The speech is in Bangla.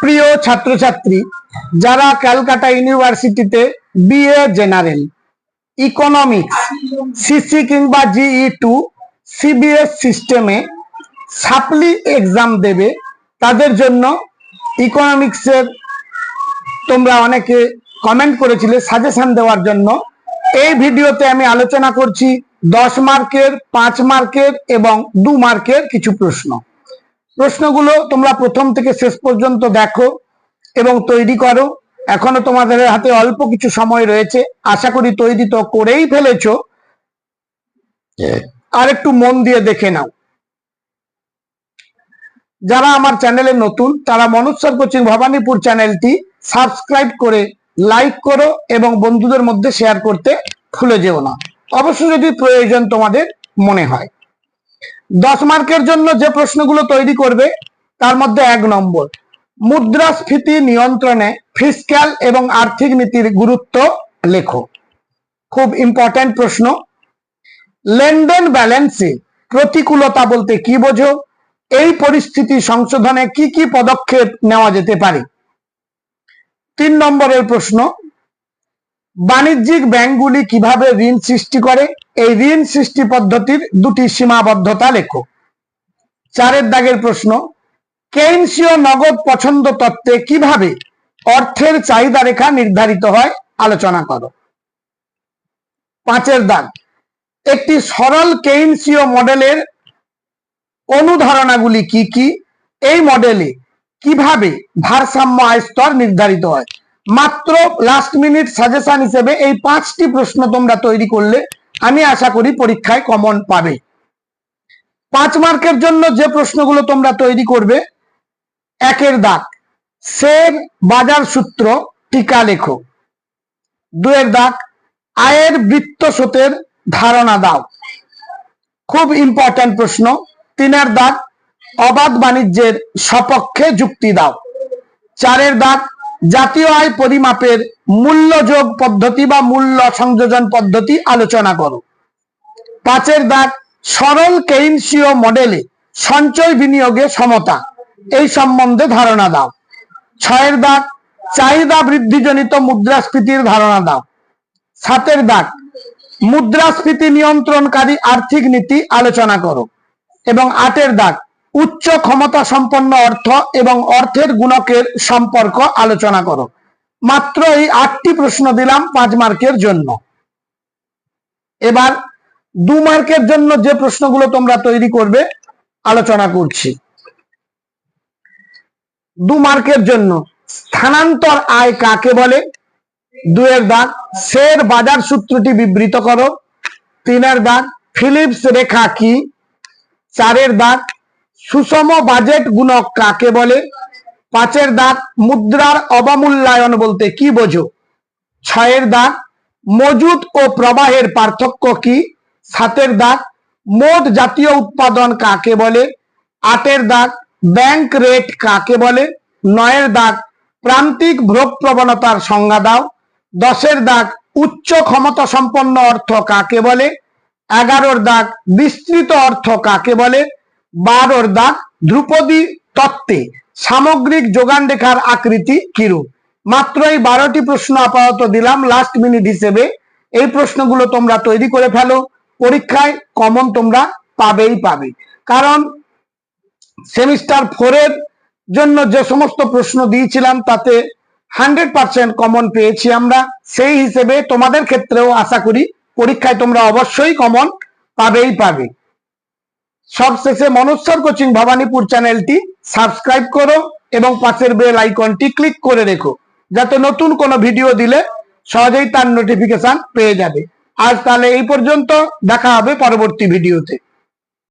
প্রিয় ছাত্রছাত্রী যারা ক্যালকাটা ইউনিভার্সিটিতে বিএ জেনারেল ইকোনমিক্স সিসি কিংবা জিই2 সিবিএস সিস্টেমে সাপ্লি এক্সাম দেবে তাদের জন্য ইকোনমিক্সের তোমরা অনেকে কমেন্ট করেছিলে সাজেশন দেওয়ার জন্য এই ভিডিওতে আমি আলোচনা করছি 10 মার্কের 5 মার্কের এবং 2 মার্কের কিছু প্রশ্নগুলো তোমরা প্রথম থেকে শেষ পর্যন্ত দেখো এবং তৈরি করো। এখনো তোমাদের হাতে অল্প কিছু সময় রয়েছে, আশা করি তৈরি তো করেই ফেলেছো, আর একটু মন দিয়ে দেখে নাও। যারা আমার চ্যানেলে নতুন তারা মনোজ স্যার কোচিং ভবানীপুর চ্যানেলটি সাবস্ক্রাইব করে লাইক করো এবং বন্ধুদের মধ্যে শেয়ার করতে ভুলে যেও না, অবশ্যই যদি প্রয়োজন তোমাদের মনে হয়। 10 মার্কের জন্য যে প্রশ্নগুলো তৈরি করবে তার মধ্যে 1 নম্বর, মুদ্রাস্ফীতি নিয়ন্ত্রণে ফিসক্যাল এবং আর্থিক নীতির গুরুত্ব লেখো। খুব ইম্পর্টেন্ট প্রশ্ন। লেনদেন ব্যালেন্সে প্রতিকূলতা বলতে কি বোঝো? এই পরিস্থিতি সংশোধনে কি কি পদক্ষেপ নেওয়া যেতে পারে? 3 নম্বরের প্রশ্ন, বাণিজ্যিক ব্যাংকগুলি কিভাবে ঋণ সৃষ্টি করে? এই ঋণ সৃষ্টি পদ্ধতির 2টি সীমাবদ্ধতা লেখো। 4 দাগের প্রশ্ন, কেইনসীয় নগদ পছন্দ তত্ত্বে কিভাবে অর্থের চাহিদা রেখা নির্ধারিত হয় আলোচনা করো। 5 দাগ, একটি সরল কেইনসীয় মডেলের অনুধারণাগুলি কি কি? এই মডেলে কিভাবে ভারসাম্য আয় স্তর নির্ধারিত হয়? মাত্র লাস্ট মিনিট সাজেশন হিসেবে এই 5টি প্রশ্ন তোমরা তৈরি করলে আমি আশা করি পরীক্ষায় কমন পাবে। 5 মার্কের জন্য যে প্রশ্নগুলো তোমরা তৈরি করবে, 1 দাগ, শেয়ার বাজার সূত্র টিকা লেখো। 2 দাগ, আয়ের বৃত্ত স্রোতের ধারণা দাও। খুব ইম্পর্টেন্ট প্রশ্ন। 3 দাগ, অবাধ বাণিজ্যের সপক্ষে যুক্তি দাও। 4 দাগ, জাতীয় আয় পরিমাপের মূল্য যোগ পদ্ধতি বা মূল্য সংযোজন পদ্ধতি আলোচনা করো। 5 দাগ, সরল কেইনসীয় মডেলে সঞ্চয় বিনিয়োগে সমতা এই সম্বন্ধে ধারণা দাও। 6 দাগ, চাহিদা বৃদ্ধিজনিত মুদ্রাস্ফীতির ধারণা দাও। 7 দাগ, মুদ্রাস্ফীতি নিয়ন্ত্রণকারী আর্থিক নীতি আলোচনা করো। এবং 8 দাগ, উচ্চ ক্ষমতা সম্পন্ন অর্থ এবং অর্থের গুণকের সম্পর্ক আলোচনা করো। মাত্র এই 8টি প্রশ্ন দিলাম 5 মার্কের জন্য। এবার 2 মার্কের জন্য যে প্রশ্নগুলো তোমরা তৈরি করবে আলোচনা করছি। 2 মার্কের জন্য স্থানান্তর আয় কাকে বলে? 2 দাগ, শেয়ার বাজার সূত্রটি বিবৃত করো। 3 দাগ, ফিলিপস রেখা কি? 4 দাগ, সুষম বাজেট গুণক কাকে বলে? 5 দাগ, মুদ্রার অবমূল্যায়ন বলতে কি বোঝো? 6 দাগ, মজুদ ও প্রবাহের পার্থক্য কি? 7 দাগ, মোট জাতীয় উৎপাদন কাকে বলে? 8 দাগ, ব্যাংক রেট কাকে বলে? 9 দাগ, প্রান্তিক ভোগ প্রবণতার সংজ্ঞা দাও। 10 দাগ, উচ্চ ক্ষমতা সম্পন্ন অর্থ কাকে বলে? 11 দাগ, বিস্তৃত অর্থ কাকে বলে? 12 দাগ, ধ্রুপদী তত্ত্বে সামগ্রিক যোগান রেখার আকৃতি কিরূপ? মাত্র এই 12টি প্রশ্ন আপাতত দিলাম লাস্ট মিনিট হিসেবে। এই প্রশ্নগুলো তোমরা তৈরি করে ফেলো, পরীক্ষায় কমন তোমরা পাবেই পাবে। কারণ সেমিস্টার 4 এর জন্য যে সমস্ত প্রশ্ন দিয়েছিলাম তাতে 100% কমন পেয়েছি আমরা, সেই হিসেবে তোমাদের ক্ষেত্রেও আশা করি পরীক্ষায় তোমরা অবশ্যই কমন পাবেই পাবে। সবশেষে মনোজ স্যার কোচিং ভবানীপুর চ্যানেলটি সাবস্ক্রাইব করো এবং পাশের বেল আইকনটি ক্লিক করে রেখো, যাতে নতুন কোনো ভিডিও দিলে সহজেই তার নোটিফিকেশন পেয়ে যাবে। আজ তাহলে এই পর্যন্ত, দেখা হবে পরবর্তী ভিডিওতে।